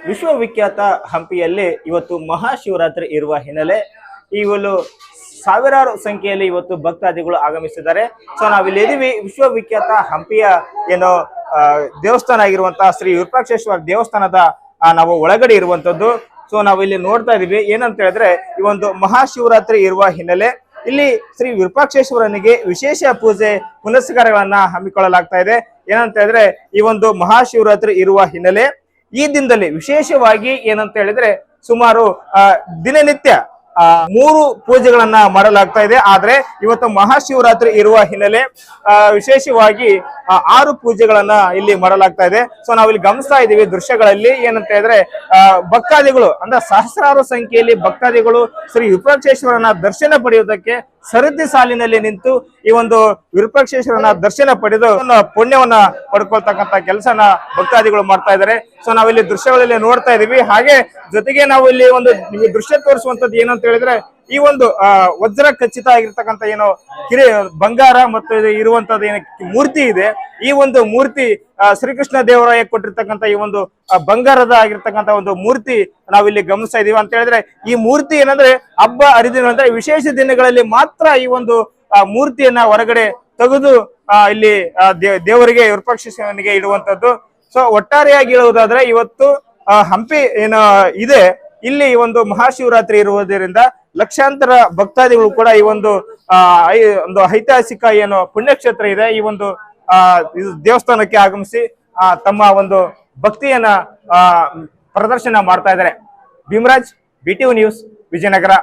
ವಿಶ್ವವಿಖ್ಯಾತ ಹಂಪಿಯಲ್ಲಿ ಇವತ್ತು ಮಹಾಶಿವರಾತ್ರಿ ಇರುವ ಹಿನ್ನೆಲೆ ಇವರು ಸಾವಿರಾರು ಸಂಖ್ಯೆಯಲ್ಲಿ ಇವತ್ತು ಭಕ್ತಾದಿಗಳು ಆಗಮಿಸಿದ್ದಾರೆ. ಸೊ ನಾವಿಲ್ಲಿ ಇದೀವಿ ವಿಶ್ವವಿಖ್ಯಾತ ಹಂಪಿಯ ಏನು ದೇವಸ್ಥಾನ ಆಗಿರುವಂತಹ ಶ್ರೀ ವಿರೂಪಾಕ್ಷೇಶ್ವರ ದೇವಸ್ಥಾನದ ನಾವು ಒಳಗಡೆ ಇರುವಂತದ್ದು. ಸೊ ನಾವಿಲ್ಲಿ ನೋಡ್ತಾ ಇದೀವಿ ಏನಂತ ಹೇಳಿದ್ರೆ ಈ ಒಂದು ಮಹಾಶಿವರಾತ್ರಿ ಇರುವ ಹಿನ್ನೆಲೆ ಇಲ್ಲಿ ಶ್ರೀ ವಿರೂಪಾಕ್ಷೇಶ್ವರನಿಗೆ ವಿಶೇಷ ಪೂಜೆ ಪುನಸ್ಕಾರಗಳನ್ನ ಹಮ್ಮಿಕೊಳ್ಳಲಾಗ್ತಾ ಇದೆ. ಏನಂತ ಹೇಳಿದ್ರೆ ಈ ಒಂದು ಮಹಾಶಿವರಾತ್ರಿ ಇರುವ ಹಿನ್ನೆಲೆ ಈ ದಿನದಲ್ಲಿ ವಿಶೇಷವಾಗಿ ಏನಂತ ಹೇಳಿದ್ರೆ ಸುಮಾರು ದಿನನಿತ್ಯ 3 ಪೂಜೆಗಳನ್ನ ಮಾಡಲಾಗ್ತಾ ಇದೆ. ಆದ್ರೆ ಇವತ್ತು ಮಹಾಶಿವರಾತ್ರಿ ಇರುವ ಹಿನ್ನೆಲೆ ವಿಶೇಷವಾಗಿ 6 ಪೂಜೆಗಳನ್ನ ಇಲ್ಲಿ ಮಾಡಲಾಗ್ತಾ ಇದೆ. ಸೊ ನಾವಿಲ್ಲಿ ಗಮನಿಸ್ತಾ ಇದೀವಿ ದೃಶ್ಯಗಳಲ್ಲಿ ಏನಂತ ಹೇಳಿದ್ರೆ ಭಕ್ತಾದಿಗಳು ಅಂದ್ರೆ ಸಹಸ್ರಾರು ಸಂಖ್ಯೆಯಲ್ಲಿ ಭಕ್ತಾದಿಗಳು ಶ್ರೀ ವಿರೂಪಾಕ್ಷೇಶ್ವರನ ದರ್ಶನ ಪಡೆಯುವುದಕ್ಕೆ ಸರತಿ ಸಾಲಿನಲ್ಲಿ ನಿಂತು ಈ ಒಂದು ವಿರೂಪಾಕ್ಷೇಶ್ವರನ ದರ್ಶನ ಪಡೆದು ಪುಣ್ಯವನ್ನ ಪಡ್ಕೊಳ್ತಕ್ಕಂತ ಕೆಲಸನ ಭಕ್ತಾದಿಗಳು ಮಾಡ್ತಾ ಇದ್ದಾರೆ. ಸೊ ನಾವಿಲ್ಲಿ ದೃಶ್ಯಗಳಲ್ಲಿ ನೋಡ್ತಾ ಇದೀವಿ. ಹಾಗೆ ಜೊತೆಗೆ ನಾವು ಇಲ್ಲಿ ಒಂದು ದೃಶ್ಯ ತೋರಿಸುವಂತದ್ದು ಏನಂತ ಹೇಳಿದ್ರೆ ಈ ಒಂದು ವಜ್ರ ಖಚಿತ ಆಗಿರ್ತಕ್ಕಂಥ ಏನೋ ಬಂಗಾರ ಮತ್ತು ಇರುವಂತದ್ದು ಏನ ಮೂರ್ತಿ ಇದೆ. ಈ ಒಂದು ಮೂರ್ತಿ ಶ್ರೀಕೃಷ್ಣ ದೇವರಾಯ ಕೊಟ್ಟಿರ್ತಕ್ಕಂಥ ಈ ಒಂದು ಬಂಗಾರದ ಆಗಿರ್ತಕ್ಕಂಥ ಒಂದು ಮೂರ್ತಿ ನಾವಿಲ್ಲಿ ಗಮನಿಸ್ತಾ ಇದೀವಿ. ಅಂತ ಹೇಳಿದ್ರೆ ಈ ಮೂರ್ತಿ ಏನಂದ್ರೆ ಹಬ್ಬ ಹರಿದಿನ ಅಂದ್ರೆ ವಿಶೇಷ ದಿನಗಳಲ್ಲಿ ಮಾತ್ರ ಈ ಒಂದು ಮೂರ್ತಿಯನ್ನ ಹೊರಗಡೆ ತೆಗೆದು ಇಲ್ಲಿ ದೇವರಿಗೆ ವಿರೂಪಾಕ್ಷೇಶ್ವರನಿಗೆ ಇಡುವಂತದ್ದು. ಸೊ ಒಟ್ಟಾರೆಯಾಗಿ ಹೇಳುವುದಾದ್ರೆ ಇವತ್ತು ಹಂಪಿ ಏನು ಇದೆ ಇಲ್ಲಿ ಒಂದು ಮಹಾಶಿವರಾತ್ರಿ ಇರುವುದರಿಂದ ಲಕ್ಷಾಂತರ ಭಕ್ತಾದಿಗಳು ಕೂಡ ಈ ಒಂದು ಐತಿಹಾಸಿಕ ಏನು ಪುಣ್ಯಕ್ಷೇತ್ರ ಇದೆ ಈ ಒಂದು ದೇವಸ್ಥಾನಕ್ಕೆ ಆಗಮಿಸಿ ತಮ್ಮ ಒಂದು ಭಕ್ತಿಯನ್ನ ಪ್ರದರ್ಶನ ಮಾಡ್ತಾ ಇದ್ದಾರೆ. Bhimraj, BTV news, Vijayanagara.